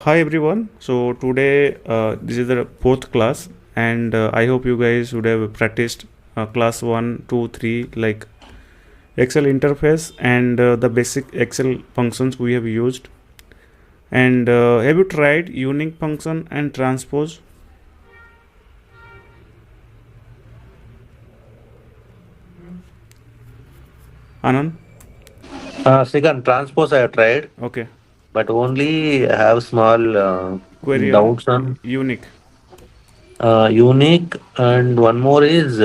Hi everyone. So today this is the fourth class, and I hope you guys would have practiced class 1, 2, 3 like Excel interface and the basic Excel functions we have used. And have you tried unique function and transpose? Anand? Second, transpose I have tried, Okay. but only have small Query on doubts on unique. unique, and one more is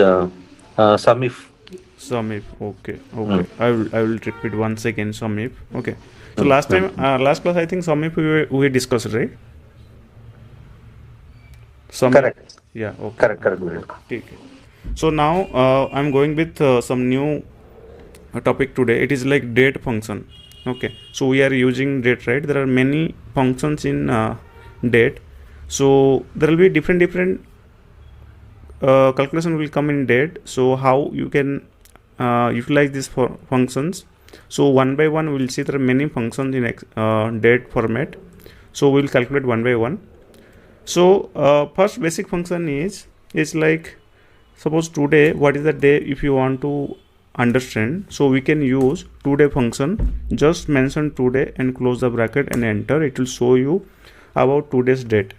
sum if. Sum if. Okay. Mm, Okay. I will repeat once again sum if. Okay. So mm, last mm. time last class I think sum if we discussed, right? Sum if. Correct, Yeah. Okay. correct, correct. Vinay. Okay. So now I'm going with some new topic today. It is like date function. Okay, so we are using date, right? There are many functions in date. So there will be different calculation will come in date. So how you can utilize these functions. So one by one we will see there are many functions in date format. So we will calculate one by one. So first basic function is like, suppose today what is the day, if you want to understand, so we can use today function. Just mention today and close the bracket and enter. It will show you about today's date.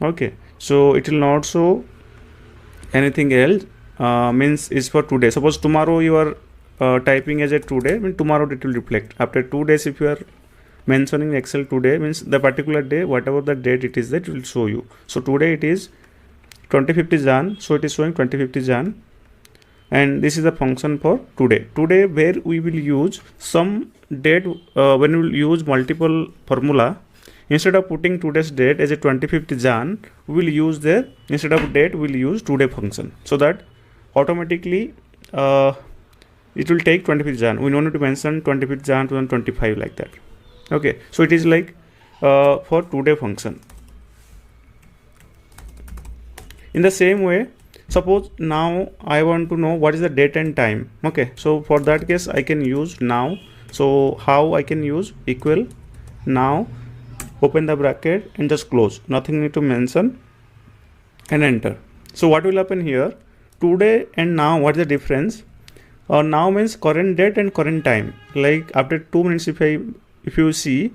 Okay, so it will not show anything else. Means is for today. Suppose tomorrow you are typing as a today, mean tomorrow it will reflect. After 2 days if you are mentioning Excel today, means the particular day, whatever the date it is, that will show you. So today it is 25th Jan, so it is showing 25th Jan, and this is the function for today where we will use some date. When we will use multiple formula, instead of putting today's date as a 25th Jan, we will use the, instead of date we will use today function, so that automatically it will take 25th Jan. We don't need to mention 25th Jan 2025 like that. Okay, so it is like for today function. In the same way, suppose now I want to know what is the date and time. Okay, so for that case I can use now. So how I can use equal now, open the bracket and just close, nothing need to mention, and enter. So what will happen here, today and now, what is the difference? Now means current date and current time. Like after 2 minutes, if you see,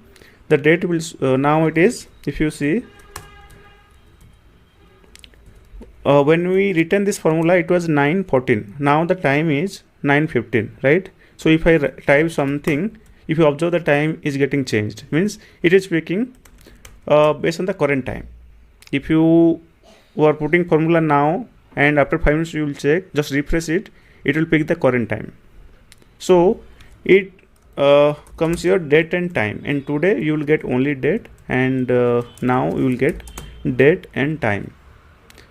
the date will now it is, if you see, when we written this formula it was 9:14. Now the time is 9:15, right? So if I type something, if you observe, the time is getting changed, means it is speaking based on the current time. If you are putting formula now and after 5 minutes you will check, just refresh it, it will pick the current time. So it comes here date and time, and today you will get only date, and now you will get date and time.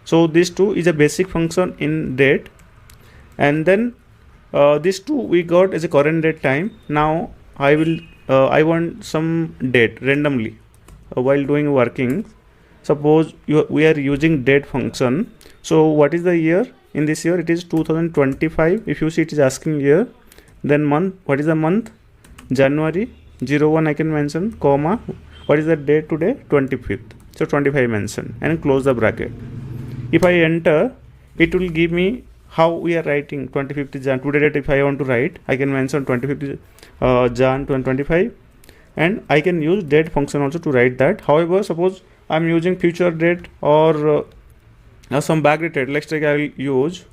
So this two is a basic function in date, and then this two we got as a current date time. Now I want some date randomly while doing working. Suppose we are using date function. So what is the year? In this year it is 2025. If you see, it is asking year, then month, what is the month? January 01 I can mention, comma, what is the date today? 25th. So 25 mention and close the bracket. If I enter, it will give me how we are writing 25th Jan. Today date if I want to write, I can mention 25th Jan 2025, and I can use date function also to write that. However, suppose I am using future date or some backdate date. Let's take, I will use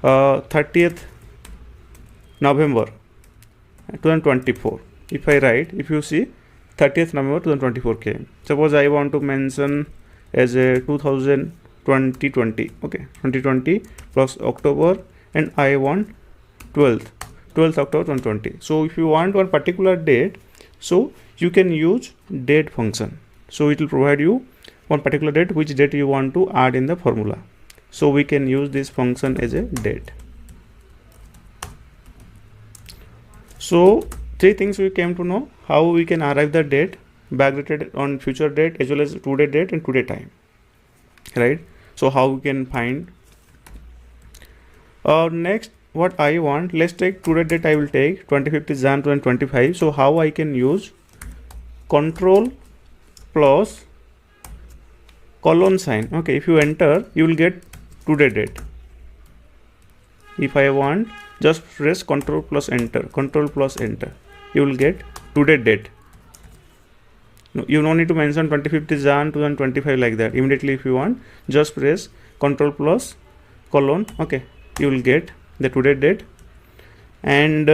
30th November 2024. If I write, if you see, 30th November 2024 came. Suppose I want to mention as a 2020. Okay, 2020 plus October, and I want 12th October 2020. So if you want one particular date, so you can use date function. So it will provide you one particular date, which date you want to add in the formula. So we can use this function as a date. So three things we came to know: how we can arrive the date, backdated on future date, as well as today date and today time, right? So how we can find. Next, what I want, let's take today date. I will take 25th Jan 2025. So how I can use control plus colon sign. Okay, if you enter, you will get today date. If I want, just press control plus enter, you will get today date. You don't need to mention 25th Jan 2025 like that. Immediately if you want, just press control plus colon. Okay, you will get the today date. And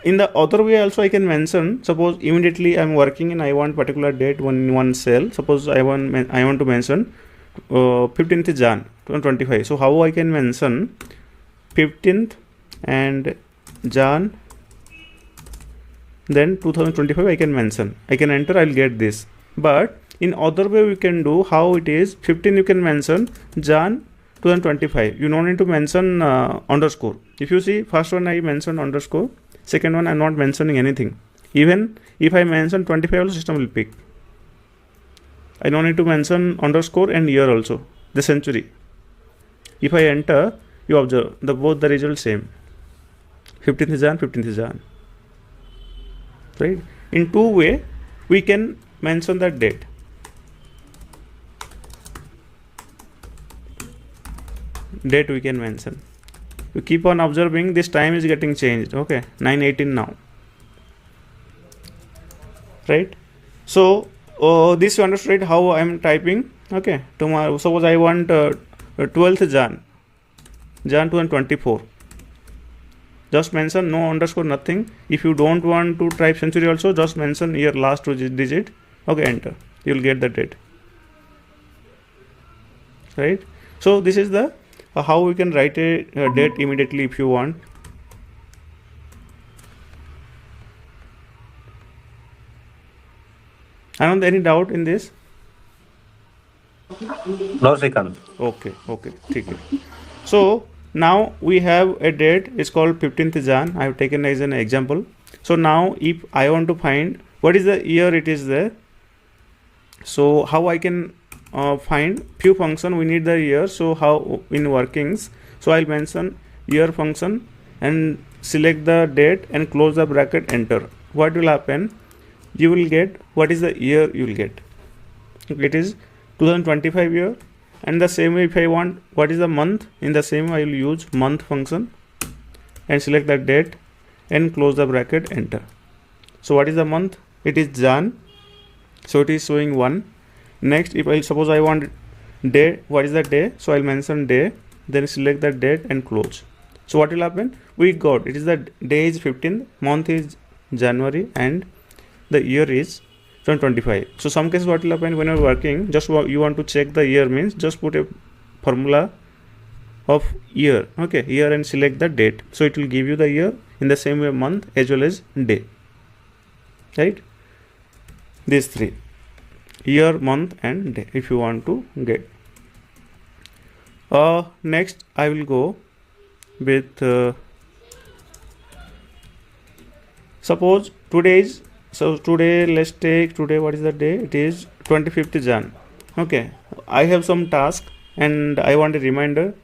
in the other way also I can mention, suppose immediately I am working and I want particular date in one cell. Suppose I want to mention 15th Jan 2025. So how I can mention 15th and Jan, then 2025 I can mention. I can enter, I'll get this. But in other way we can do, how it is, 15 you can mention Jan 2025. You don't need to mention underscore. If you see, first one I mentioned underscore, second one I'm not mentioning anything. Even if I mention 25 also, system will pick. I don't need to mention underscore and year also, the century. If I enter, you observe both the results same. 15th Jan. Right? In two way we can mention the date. Date we can mention. You keep on observing, this time is getting changed. Okay, 9:18 now. Right? So this you understood how I am typing. Okay, tomorrow suppose I want 12th Jan 2024. Just mention, no underscore, nothing. If you don't want to type century also, just mention your last two digit. Okay, enter. You will get the date. Right? So this is the how we can write a date immediately if you want. Anand, any doubt in this? No, Srikanth. Okay. ठीक है. So now we have a date, it's called 15th Jan. I have taken as an example. So now if I want to find what is the year it is there, so how I can find few function, we need the year. So how in workings, so I'll mention year function and select the date and close the bracket, enter. What will happen? You will get what is the year you will get. It is 2025 year. And the same way if I want what is the month, in the same way I will use month function and select the date and close the bracket, enter. So what is the month? It is Jan. So it is showing 1. Next, if I suppose I want day, what is the day? So I'll mention day, then select the date and close. So what will happen? We got, it is the day is 15th, month is January, and the year is 2025. So some cases what will happen when you're working, just you want to check the year, means just put a formula of year. Okay, year and select the date. So it will give you the year, in the same way month as well as day. Right? These three, year, month and day, if you want to get. Next I will go with suppose today is, so today let's take today, what is the day? It is 25th Jan. Okay, I have some task and I want a reminder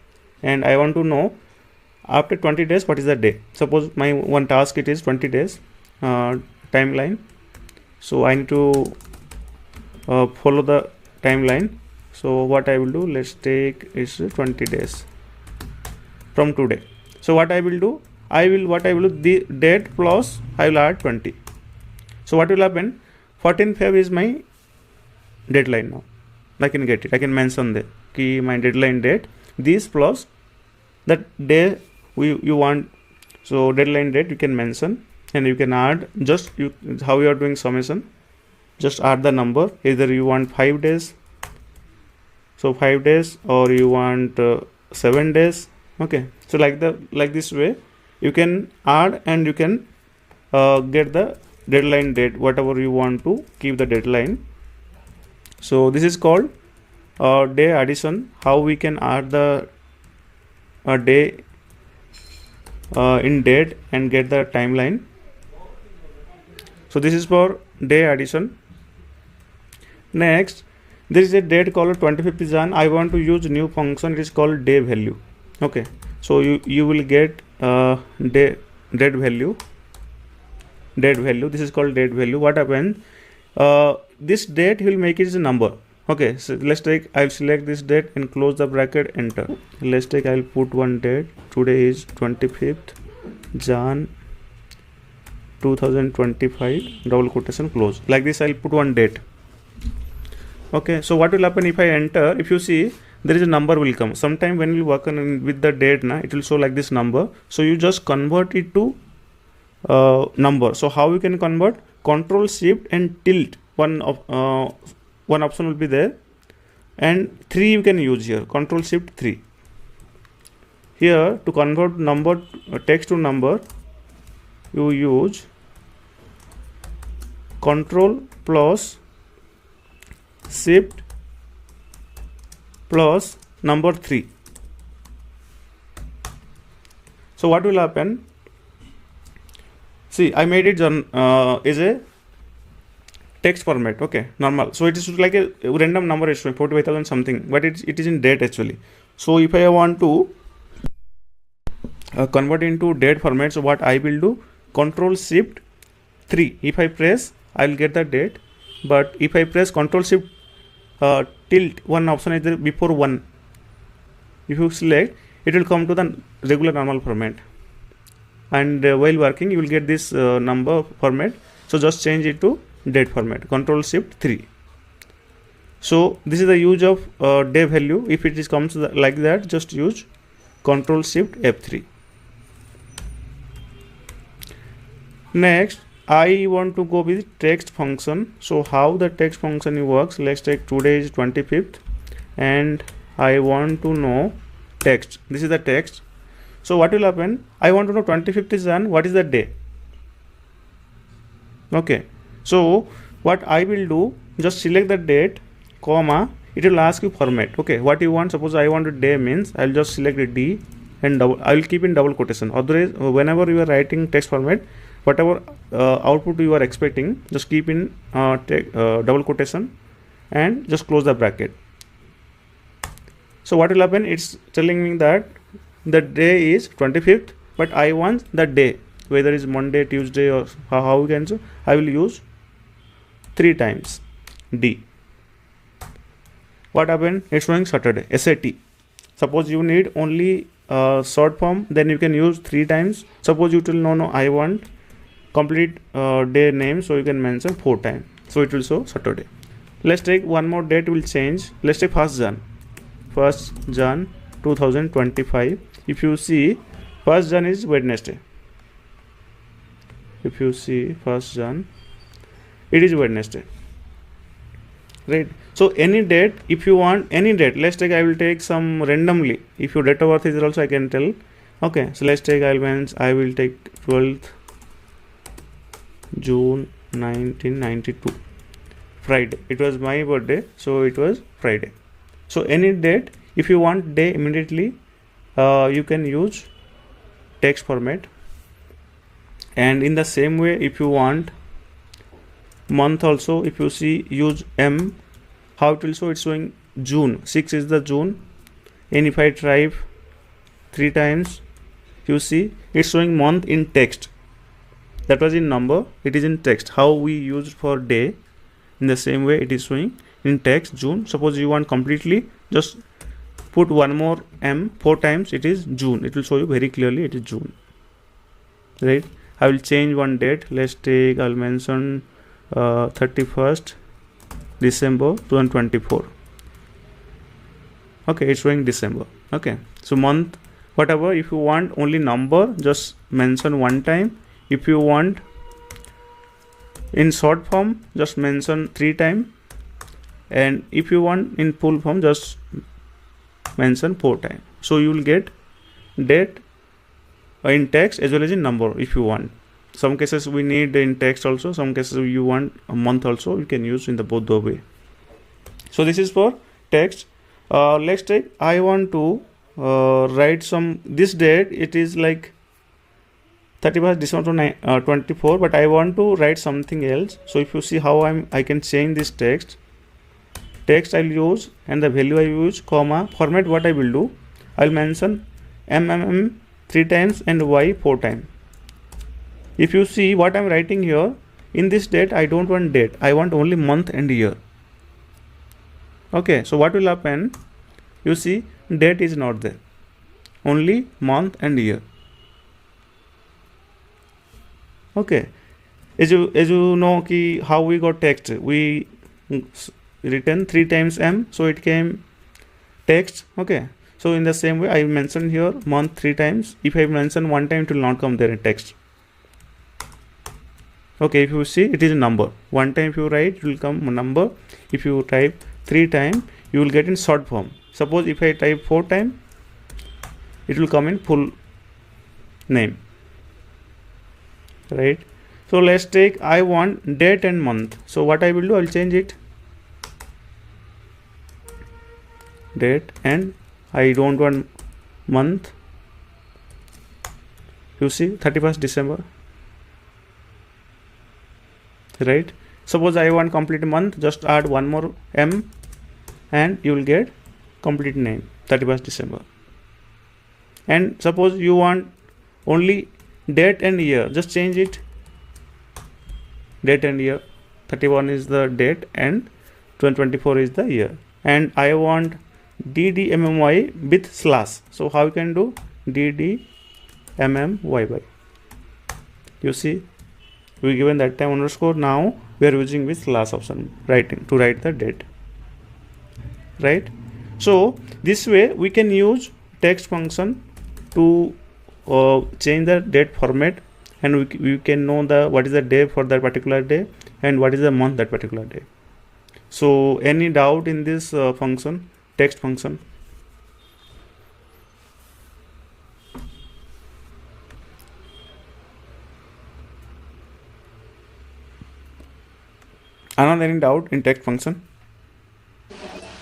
and I want to know after 20 days what is the day. Suppose my one task, it is 20 days timeline. So I need to follow the timeline. So what I will do, let's take is 20 days from today. So what I will do, the date plus I will add 20. So what will happen? 14 Feb is my deadline now. I can get it. I can mention the key my deadline date. This plus that day you want. So deadline date you can mention and you can add, just how you are doing summation. Just add the number. Either you want 5 days, so 5 days, or you want 7 days. Okay. So like this way you can add and you can get the deadline date, whatever you want to keep the deadline. So this is called day addition. How we can add the day in date and get the timeline. So this is for day addition. Next, there is a date called 25th Jan. I want to use new function. It is called day value. Okay. So you will get date value. This is called date value. What happens? this date will make it as a number. Okay, so let's take, I'll select this date and close the bracket, enter. Let's take, I'll put one date. Today is 25th Jan 2025, double quotation, close. Like this I'll put one date. Okay, so what will happen if I enter? If you see, there is a number will come. Sometime when you work on with the date, it will show like this number. So you just convert it to number. So how you can convert? Control Shift and tilt. One option will be there, and 3 you can use here. Control Shift 3. Here to convert number text to number, you use Control plus Shift plus number 3. So what will happen? See, I made it is a text format. Okay, normal. So it is like a random number is 45,000 something, but it is in date actually. So if I want to convert into date format, so what I will do? Control Shift 3. If I press, I will get the date. But if I press Control Shift tilt, one option is there before 1. If you select, it will come to the regular normal format. And while working, you will get this number format. So just change it to date format. Control Shift 3. So this is the use of day value. If it is comes like that, just use Control Shift F3. Next, I want to go with text function. So how the text function works? Let's take today is 25th, and I want to know text. This is the text. So what will happen? I want to know 25th is Jan. What is the day? Okay. So what I will do? Just select the date, comma. It will ask you format. Okay. What you want? Suppose I want a day means I'll just select a D and double. I will keep in double quotation. Otherwise, whenever you are writing text format, whatever output you are expecting, just keep in double quotation and just close the bracket. So what will happen? It's telling me that the day is 25th, but I want the day, whether it's Monday, Tuesday, or how we can. So I will use 3 times D. What happened? It's showing Saturday, SAT. Suppose you need only short form, then you can use 3 times. Suppose you will no, I want complete day name, so you can mention 4 times. So it will show Saturday. Let's take one more date will change. Let's take 1st Jan 2025. If you see, 1st Jan is Wednesday. If you see 1st Jan, it is Wednesday. Right. So any date, if you want any date, let's take, I will take some randomly. If your date of birth is also, I can tell. Okay. So let's take, I will take 12th June 1992. Friday. It was my birthday, so it was Friday. So any date, if you want day immediately, you can use text format. And in the same way, if you want month also, if you see, use M. How it will show? It's showing June. 6 is the June. And if I type 3 times, you see it's showing month in text. That was in number, it is in text. How we used for day, in the same way it is showing in text June. Suppose you want completely, just put one more M 4 times, it is June. It will show you very clearly it is June. Right. I will change one date. Let's take, I'll mention 31st December 2024. Okay, it's showing December. Okay. So month, whatever, if you want only number, just mention 1 time. If you want in short form, just mention 3 times. And if you want in full form, just mention 4 times. So you will get date in text as well as in number if you want. Some cases we need in text also, some cases you want a month also, you can use in the both the way. So this is for text. Let's take, I want to write some, this date, it is like 31st December 24, but I want to write something else. So if you see how I can change this text I'll use, and the value I use, comma, format. What I will do, I'll mention M 3 times and Y 4 times. If you see what I'm writing here, in this date I don't want date, I want only month and year. Okay, so what will happen? You see, date is not there, only month and year. Okay, as you know ki how we got text, we written 3 times m, so it came text. Okay, so in the same way I mentioned here month 3 times. If I mention 1 time, it will not come there in text. Okay, if you see, it is a number. 1 time if you write, it will come number. If you type 3 times, you will get in short form. Suppose if I type 4 times, it will come in full name, right? So let's take, I want date and month. So what I will do, I will change it, date, and I don't want month. You see, 31st December, right? Suppose I want complete month, just add one more m and you will get complete name, 31st December. And suppose you want only date and year, just change it, date and year. 31 is the date and 2024 is the year. And I want ddmmy with slash. So how you can do ddmmy by, you see, we given that time underscore. Now we are using with slash option, writing to write the date, right? So this way we can use text function to change the date format, and we can know the what is the day for that particular day and what is the month that particular day. So any doubt in this function, text function? Anand, any doubt in text function?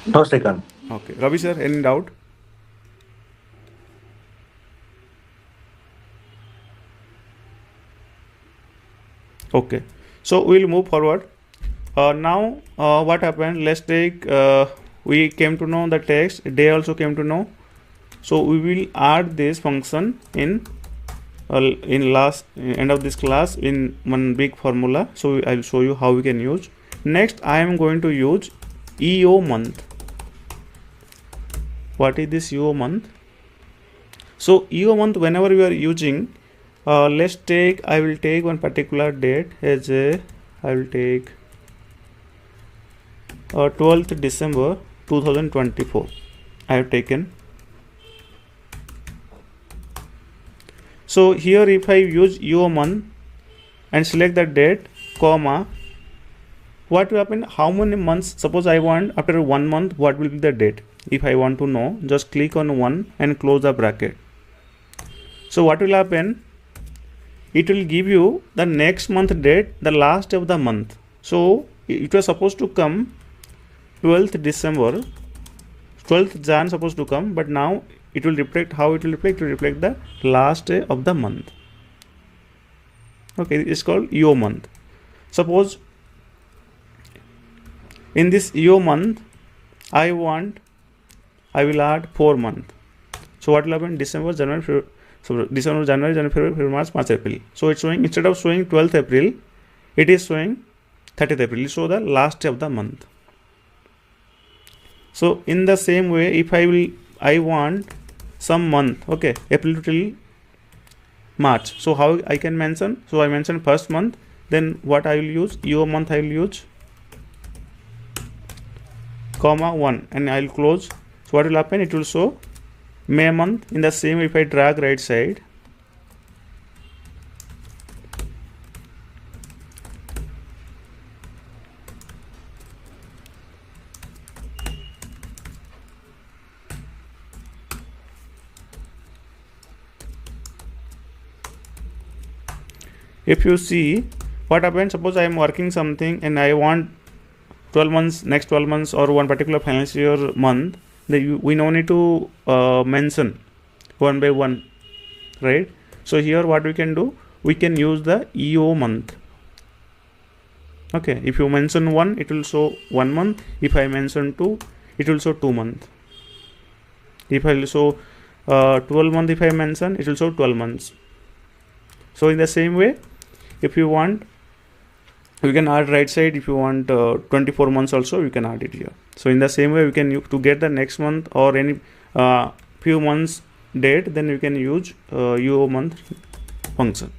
No, Srikanth. Okay, Ravi sir, any doubt? Okay, so we'll move forward. Now what happened? Let's take, we came to know the text, day also came to know. So we will add this function in last end of this class in one big formula. So I'll show you how we can use. Next I am going to use EO month. What is this EO month? So EO month, whenever we are using, let's take, I will take one particular date as a, I will take 12th December 2024 I have taken. So here if I use EO month and select the date, comma, what will happen? How many months? Suppose I want after 1 month, what will be the date? If I want to know, just click on 1 and close the bracket. So what will happen? It will give you the next month date, the last of the month. So it was supposed to come 12th December, 12th Jan supposed to come, but now it will reflect, how it will reflect? It will reflect the last day of the month. Okay, it's called EO month. Suppose in this EO month, I will add 4 months. So what will happen? December, January, February. So December, January, February, March, April. So it's showing, instead of showing 12th April, it is showing 30th April. So the last day of the month. So in the same way, if I want some month, okay, April till March. So how I can mention? So I mention first month. Then what I will use? EO month I will use, comma 1, and I will close. So what will happen? It will show May month. In the same, if I drag right side, if you see what happens, suppose I am working something and I want 12 months, next 12 months or one particular financial year month, we no need to mention one by one, right? So here what we can do, we can use the EO month. Okay, if you mention 1, it will show 1 month. If I mention 2, it will show 2 months. If I will show 12 months, if I mention, it will show 12 months. So in the same way, if you want You can add right side if you want 24 months also, you can add it here. So in the same way, we can to get the next month or any few months date, then you can use UO month function.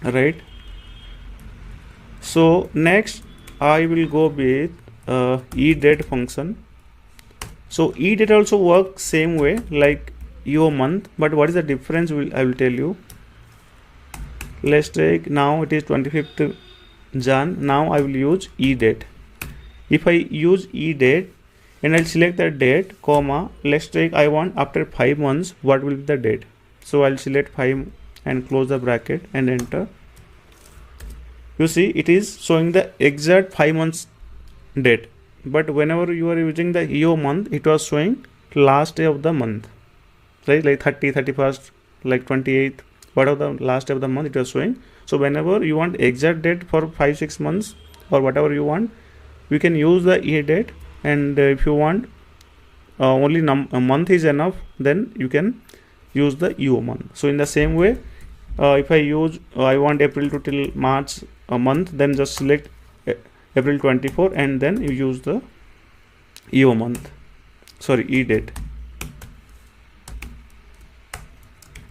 Right. So next I will go with eDate function. So eDate also works same way like your month, but what is the difference I will tell you. Let's take, now it is 25th Jan. Now I will use eDate. If I use eDate and I'll select the date, comma, let's take I want after 5 months what will be the date. So I'll select 5 and close the bracket and enter. You see it is showing the exact 5 months date, but whenever you are using the EO month, it was showing last day of the month, right? Like 30, 31st, like 28th, whatever the last day of the month it was showing. So whenever you want exact date for 5-6 months or whatever you want, we can use the EA date. And if you want only a month is enough, then you can use the EO month. So in the same way, if I use I want April to till March a month, then just select April 24 and then you use the EO month, sorry, E date.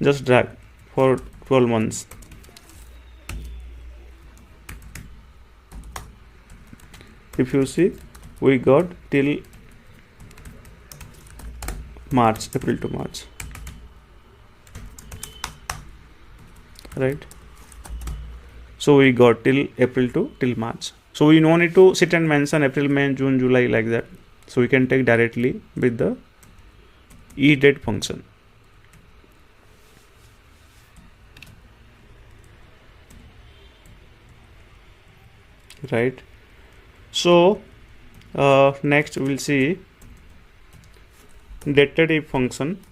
Just drag for 12 months. If you see, we got till March, April to March, right? So we got till April to till March. So we no need to sit and mention April, May, June, July like that. So we can take directly with the eDate function. Right. So next we will see dated function.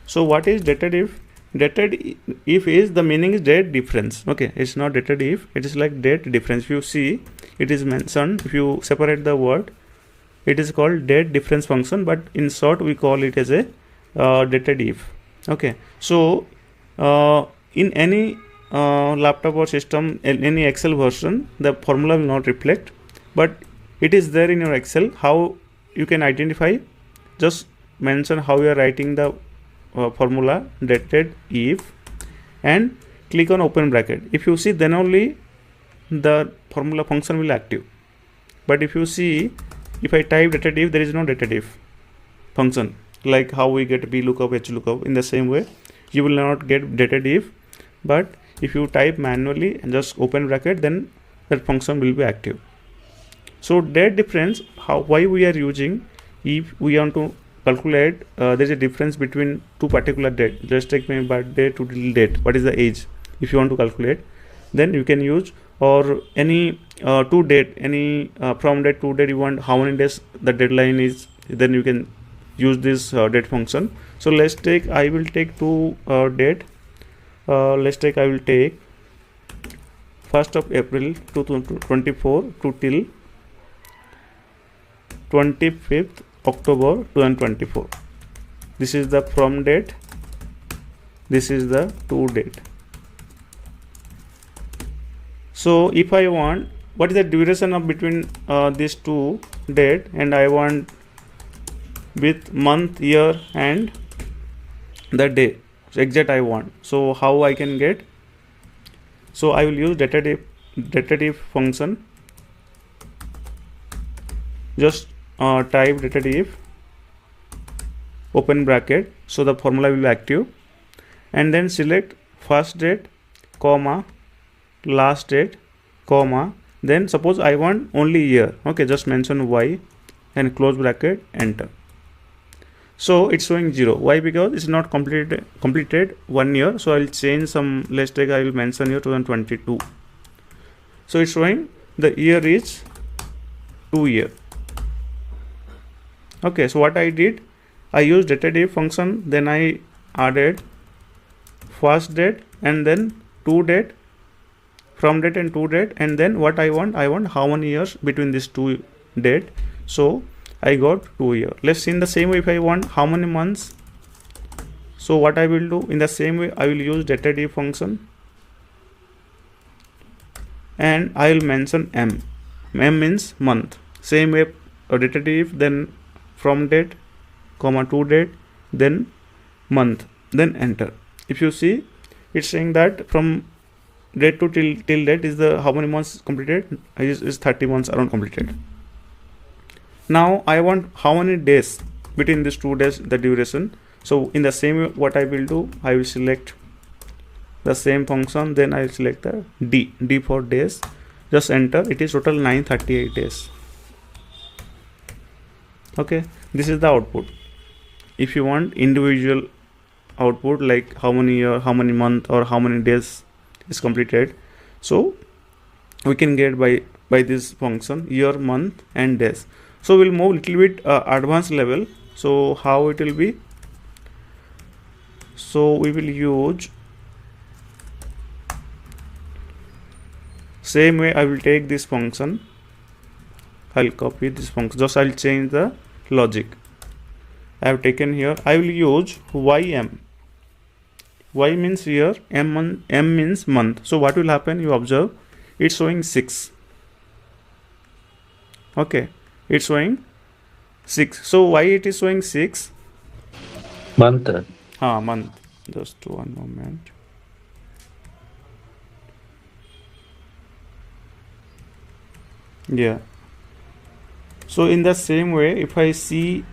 So what is dated? Dated if is the meaning is date difference. Okay, it's not dated if, it is like date difference. If you see, it is mentioned, if you separate the word, it is called date difference function, but in short we call it as a dated if. Okay, so in any laptop or system, in any Excel version, the formula will not reflect, but it is there in your Excel. How you can identify? Just mention how you are writing the formula dated if and click on open bracket. If you see, then only the formula function will active. But if you see, if I type dated if, there is no dated if function, like how we get B lookup, H lookup. In the same way, you will not get dated if, but if you type manually and just open bracket, then that function will be active. So date difference, why we are using, if we want to calculate there is a difference between two particular date. Just take my birthday to till date, what is the age, if you want to calculate, then you can use, or any to date, any from date to date you want how many days the deadline is, then you can use this date function. So let's take, I will take two date. Let's take, I will take 1st of April 2024 to till 25th October 2024. This is the from date, this is the to date. So if I want, what is the duration of between these two date, and I want with month, year and the day, so exact I want. So how I can get? So I will use dated if function. Just type dated if, open bracket, so the formula will be active, and then select first date, comma, last date, comma, then suppose I want only year. Okay, just mention Y and close bracket, enter. So it's showing 0. Why? Because it's not completed 1 year. So I'll change some, let's take, I will mention here 2022. So it's showing the year is 2 year. Okay, so what I did, I used dated if function, then I added first date and then to date, from date and to date, and then what I want how many years between these two date. So I got 2 year. Let's see in the same way if I want how many months. So what I will do in the same way, I will use data function and I will mention m. M means month. Same way data if, then from date comma to date, then month, then enter. If you see, it's saying that from date to till date is the how many months completed, is 30 months around completed. Now I want how many days between these 2 days, the duration. So in the same way, what I will do, I will select the same function, then I will select the D for days, just enter. It is total 938 days. Okay, this is the output. If you want individual output like how many year, how many month, or how many days is completed, so we can get by this function year, month and days. So we'll move little bit advanced level. So how it will be, so we will use same way. I will take this function, I'll copy this function, just I'll change the logic. I have taken here, I will use ym. Y means year, m means month. So what will happen, you observe, it's showing 6. Okay, it's showing 6. So why it is showing 6? Month. Month. Just one moment. Yeah. So in the same way, if I see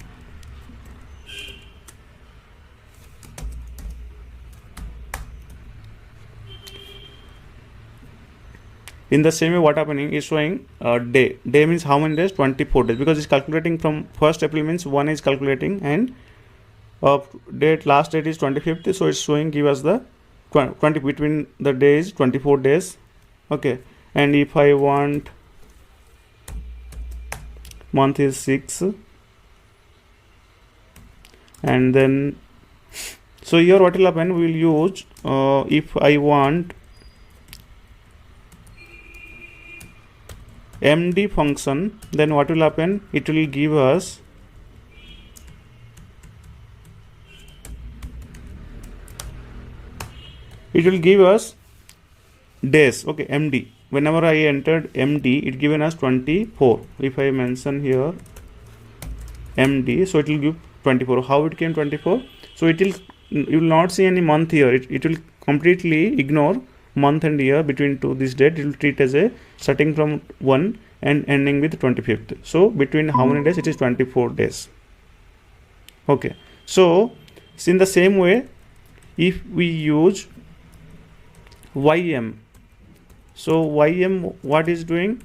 in the same way, what happening is showing day. Day means how many days? 24 days, because it's calculating from 1st April means 1 is calculating, and date last date is 25th, so it's showing give us the 20 between the days 24 days. Okay, and if I want month is 6, and then so here what will happen, we will use if I want md function, then what will happen, it will give us days. Okay, md, whenever I entered md, it given us 24. If I mention here md, so it will give 24. How it came 24? So it will, you will not see any month here. It will completely ignore month and year between this date. It will treat as a starting from 1 and ending with 25th. So between how many days? It is 24 days. Okay, so in the same way, if we use ym, so ym what is doing,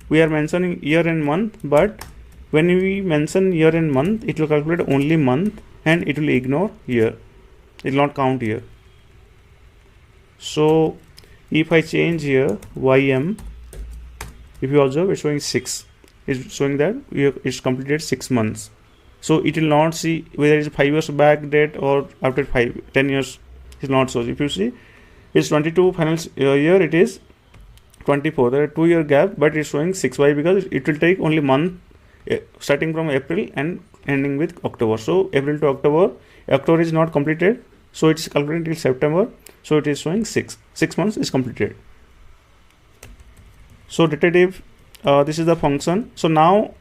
we are mentioning year and month, but when we mention year and month, it will calculate only month and it will ignore year. It will not count year. So if I change here ym, if you observe, it's showing 6. It's showing that it's completed 6 months. So it will not see whether it's 5 years back date or after 10 years. It's not so. If you see, it's 22 final year, it is 24. There are 2 year gap, but it's showing 6. Why? Because it will take only month starting from April and ending with October. So April to October, October is not completed, so it's calculated till September. So it is showing 6 months is completed. So datative, this is the function. So now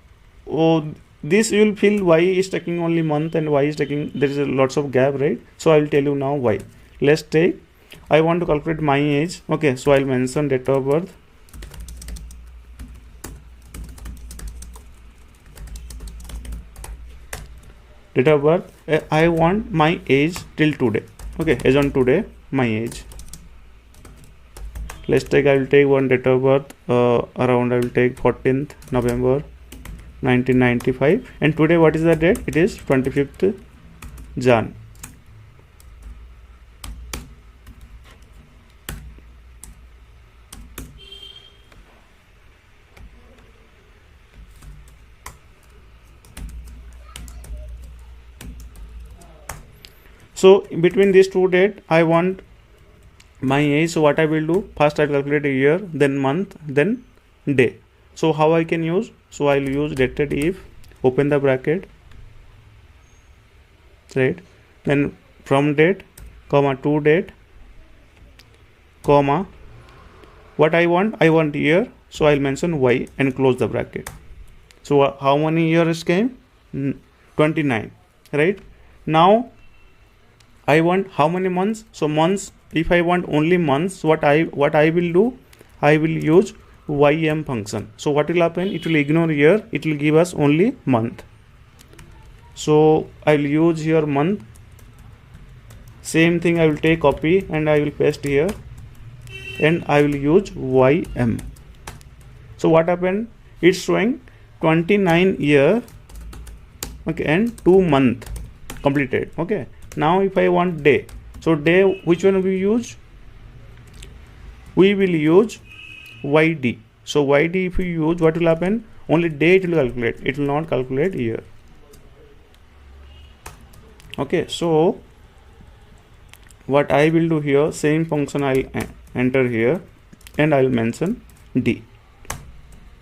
this you will feel why is taking only month and why is taking, there is a lots of gap, right? So I will tell you now why. Let's take, I want to calculate my age. Okay, so I'll mention date of birth. Date of birth, I want my age till today. Okay, as on today, my age. Let's take, I will take one date of birth around, I will take 14th November 1995, and today what is the date? It is 25th Jan. So between these two dates, I want my age. So what I will do, first I will calculate a year, then month, then day. So how I can use? So I will use dated if open the bracket, right? Then from date, comma to date, comma what I want year, so I'll mention y and close the bracket. So how many years came? 29, right? Now I want how many months? So months, if I want only months, what I will do, I will use ym function. So what will happen? It will ignore year, it will give us only month. So I'll use here month. Same thing, I will take copy and I will paste here, and I will use ym. So what happened? It's showing 29 year, okay, and 2 month completed. Okay, now if I want day, so day, which one we use? We will use yd. So yd, if we use, what will happen? Only day it will calculate, it will not calculate year. Okay, so what I will do here, same function I'll enter here, and I'll mention d.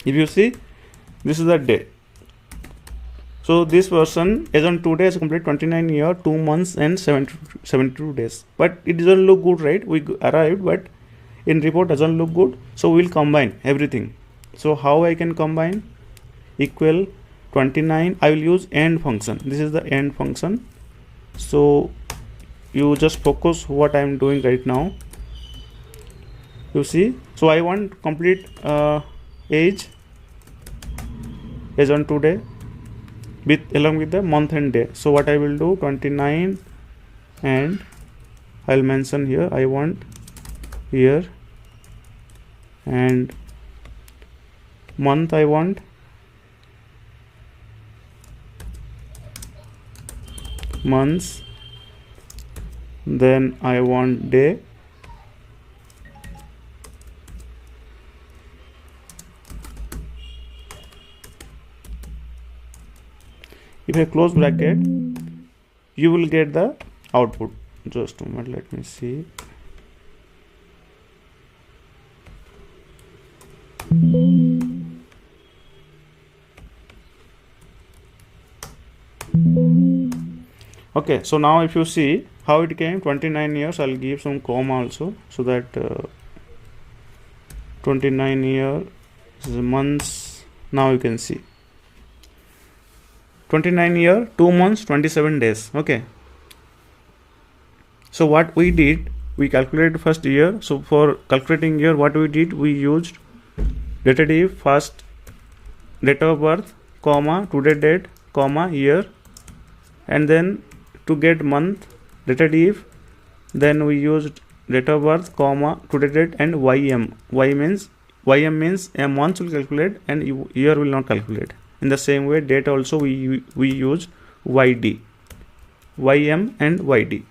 If you see, this is the day. So this person as on today has completed 29 year, 2 months and 72 days. But it doesn't look good, right? We arrived, but in report doesn't look good. So we'll combine everything. So how I can combine? Equal 29. I will use end function. This is the end function. So you just focus what I am doing right now. You see, so I want complete age as on today with along with the month and day. So what I will do, 29, and I'll mention here I want year, and month I want months, then I want day, if I close bracket, you will get the output. Just a moment, let me see. Okay, so now if you see how it came, 29 years, I'll give some comma also, so that 29 years months. Now you can see 29 year, 2 months, 27 days. Okay, so what we did, we calculated first year. So for calculating year, what we did, we used datative, first date of birth, comma today date, comma year, and then to get month, datative, then we used date of birth, comma today date, and ym. Ym means a month will calculate and year will not calculate. In the same way, date also we use yd, ym and yd.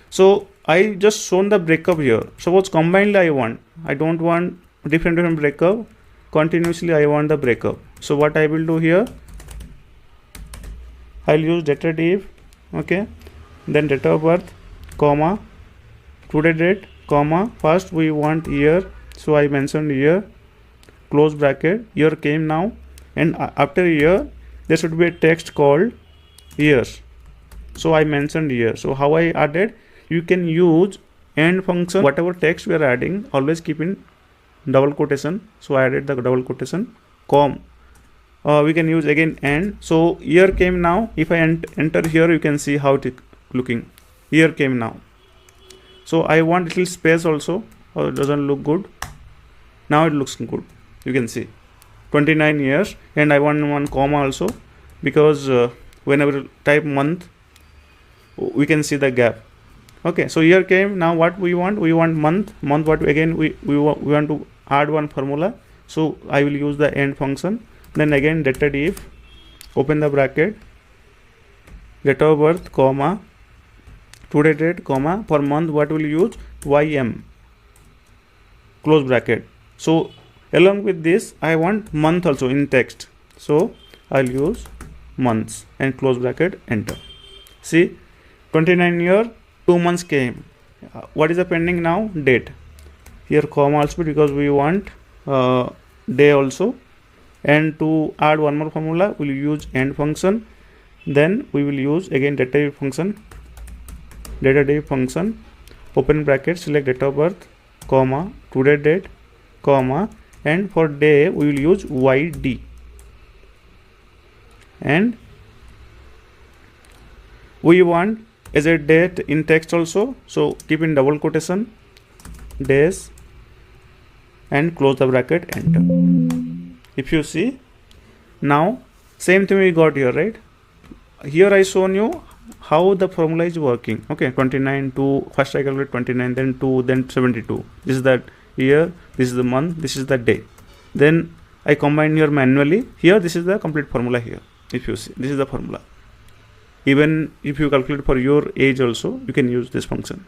So I just shown the breakup here. Suppose combined I don't want different breakup. Continuously I want the breakup. So what I will do here, I'll use datative, okay, then date of birth, comma today date, comma first we want year, so I mentioned year, close bracket, year came now, and after year there should be a text called years, so I mentioned year. So how I added, you can use end function, whatever text we are adding always keep in double quotation. So I added the double quotation, we can use again end. So year came now, if I enter here, you can see how it is looking. Year came now, so I want little space also, or it doesn't look good. Now it looks good, you can see 29 years, and I want one comma also, because whenever type month we can see the gap. Okay, so year came now, what we want month, what again we want to add one formula, so I will use the end function, then again datative, open the bracket, date of birth, comma today date, comma for month what will use ym, close bracket. So along with this I want month also in text, so I'll use months and close bracket, enter. See, 29 year, 2 months came. What is the pending now? Date. Here comma also, because we want day also, And to add one more formula, we'll use AND function. Then we will use again data type function, open bracket, select date of birth, comma, today date, comma, and for day we will use YD, and we want as a date in text also, so keep in double quotation days and close the bracket, enter. If you see, now same thing we got here, right? Here I shown you how the formula is working. Okay, 29 to first I calculate 29, then 2, then 72. This is the year, this is the month, this is the day. Then I combine here manually. Here this is the complete formula here. If you see, this is the formula. Even if you calculate for your age also, you can use this function.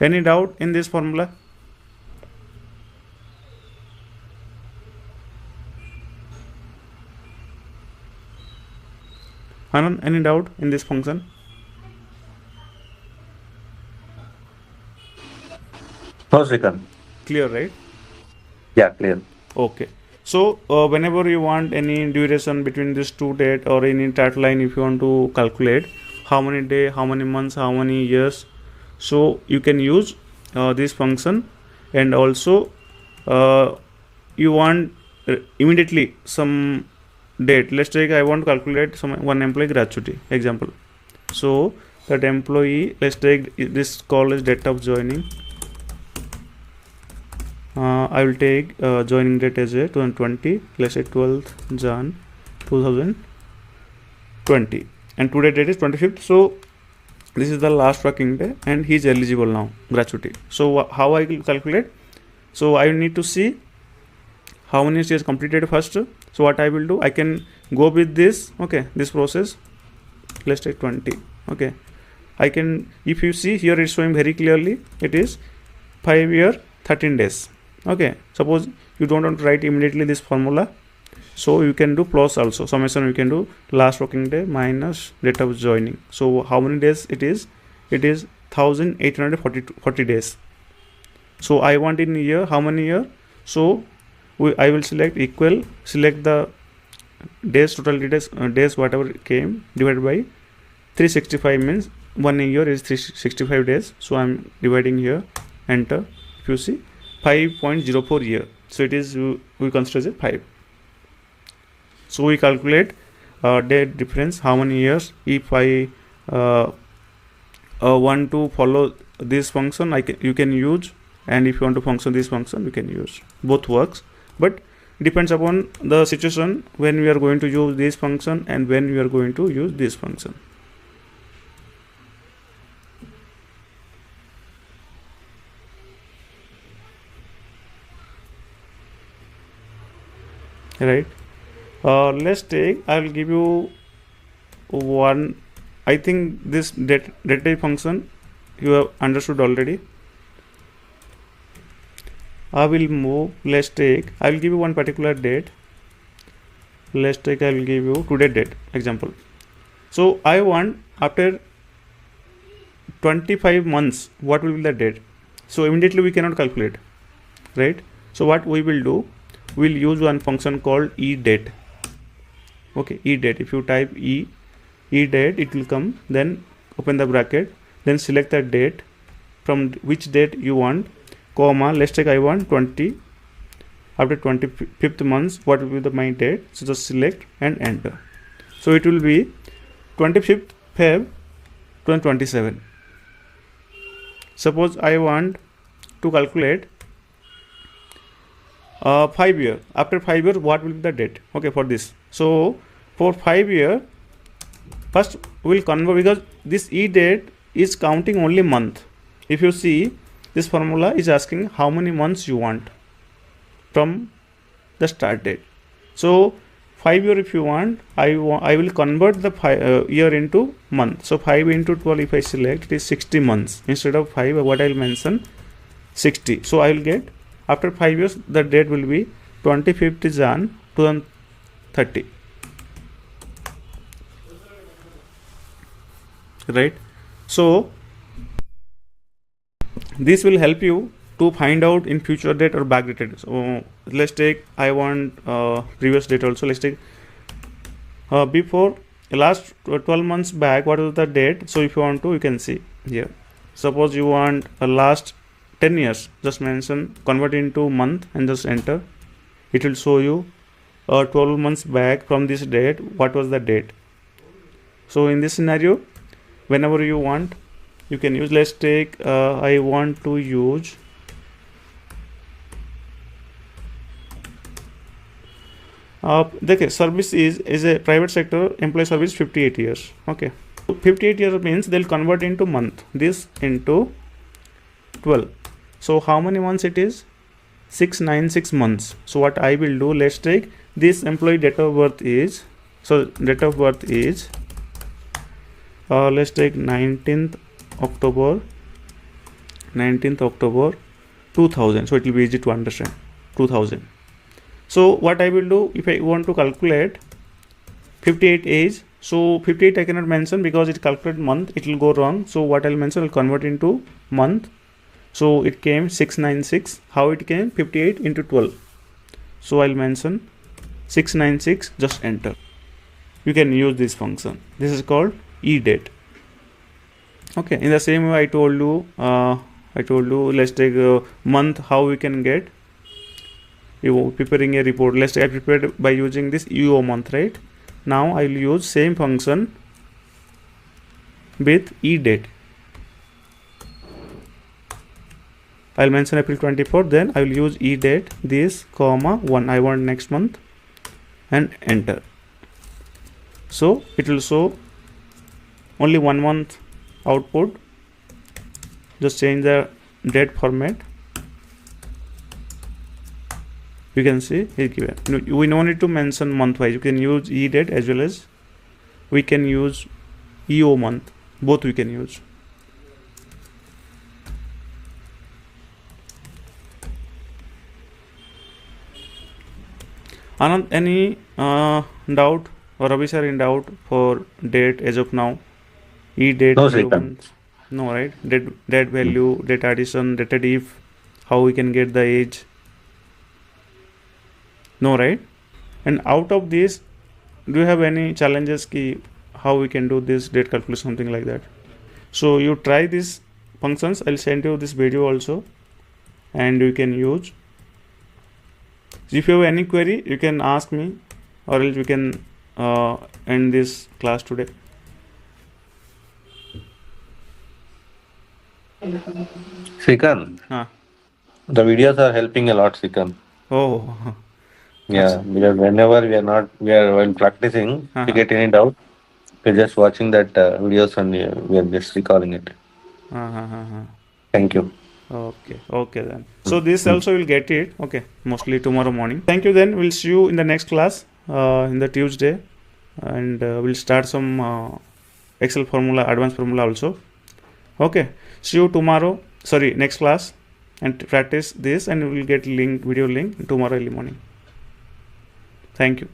Any doubt in this formula? Anand, any doubt in this function? No, Srikant. Clear, right? Yeah, clear. Okay. So whenever you want any duration between this two date or any chart line, if you want to calculate how many day, how many months, how many years, so you can use this function. And also you want immediately some date. Let's take, I want to calculate one employee gratuity example. So that employee, let's take this call as date of joining. I will take joining date as a 2020, let's say 12th Jan 2020, and today date is 25th. So this is the last working day and he is eligible now gratuity. So how I will calculate? So I need to see how many years completed first. So what I will do, I can go with this, okay, this process. Let's take 20. Okay, I can, if you see here it's showing very clearly, it is 5 year 13 days. Okay, suppose you don't want to write immediately this formula, so you can do plus also, summation you can do last working day minus date of joining. So how many days it is? It is 1840 days. So I want in year, how many year? So I will select equal, select the days, total days whatever came, divided by 365, means 1 year is 365 days. So I'm dividing here, enter. If you see 5.04 year, so it is, we consider as a 5. So we calculate date difference, how many years. If I want to follow this function, you can use, and if you want to function this function, you can use. Both works, but depends upon the situation when we are going to use this function and when we are going to use this function. Right. Let's take, I will give you one, I think this date type function you have understood already. I will move, let's take, I will give you one particular date. Let's take, I will give you today date example. So I want after 25 months what will be the date. So immediately we cannot calculate, right? So what we will do, we'll use one function called edate. Okay, edate. If you type edate, it will come. Then open the bracket, then select the date from which date you want, comma, let's take I want 20, after 25th months what will be the my date. So just select and enter. So it will be 25th Feb 2027. Suppose I want to calculate 5 year, after 5 years what will be the date, okay, for this. So for 5 year, first we will convert, because this e date is counting only month. If you see, this formula is asking how many months you want from the start date. So 5 year if you want, I will convert the year into month. So 5 into 12 if I select, it is 60 months. Instead of 5, what I will mention 60. So I will get, after 5 years the date will be 25th Jan 2030. Right. So This will help you to find out in future date or backdated. So let's take, I want previous date also. Let's take before last 12 months back, what was the date? So if you want to, you can see here. Suppose you want last 10 years, just mention convert into month and just enter. It will show you 12 months back from this date what was the date. So in this scenario, whenever you want, you can use. Let's take I want to use okay, service is a private sector employee service 58 years. Okay, 58 years means they'll convert into month, this into 12. So how many months it is? 696 months. So what I will do, let's take this employee date of birth is, so date of birth is let's take 19th October 2000. So it will be easy to understand, 2000. So what I will do, if I want to calculate 58 age, so 58 I cannot mention because it calculated month, it will go wrong. So what I'll mention, I'll convert into month. So it came 696. How it came? 58 into 12. So I'll mention 696, just enter. You can use this function. This is called edate. Okay, in the same way I told you, let's take a month, how we can get. You preparing a report. Let's say I prepared by using this UO month, right? Now I will use same function with edate. I'll mention April 24, then I will use edate this comma 1. I want next month and enter. So it will show only 1 month output. Just change the date format. You can see it given. We no need to mention month wise. You can use edate as well as we can use EO month. Both we can use. Anand, any doubt, or Ravi sir in doubt for date as of now? E-date, No, EO Srikanth. month. No, right? Date value, date addition, dated if, how we can get the age. No, right? And out of this, do you have any challenges ki how we can do this date calculation, something like that? So you try these functions. I'll send you this video also, and you can use. If you have any query, you can ask me, or else we can end this class today. Srikanth, the videos are helping a lot, Srikanth. Oh, Yeah, because whenever we are while practicing, if you get any doubt, we're just watching that videos and we are just recalling it. Thank you. Okay then. So this also will get it. Okay, mostly tomorrow morning. Thank you then. We'll see you in the next class in the Tuesday, and we'll start some Excel formula, advanced formula also. Okay, see you tomorrow. Sorry, next class, and practice this, and we'll get video link tomorrow early morning. Thank you.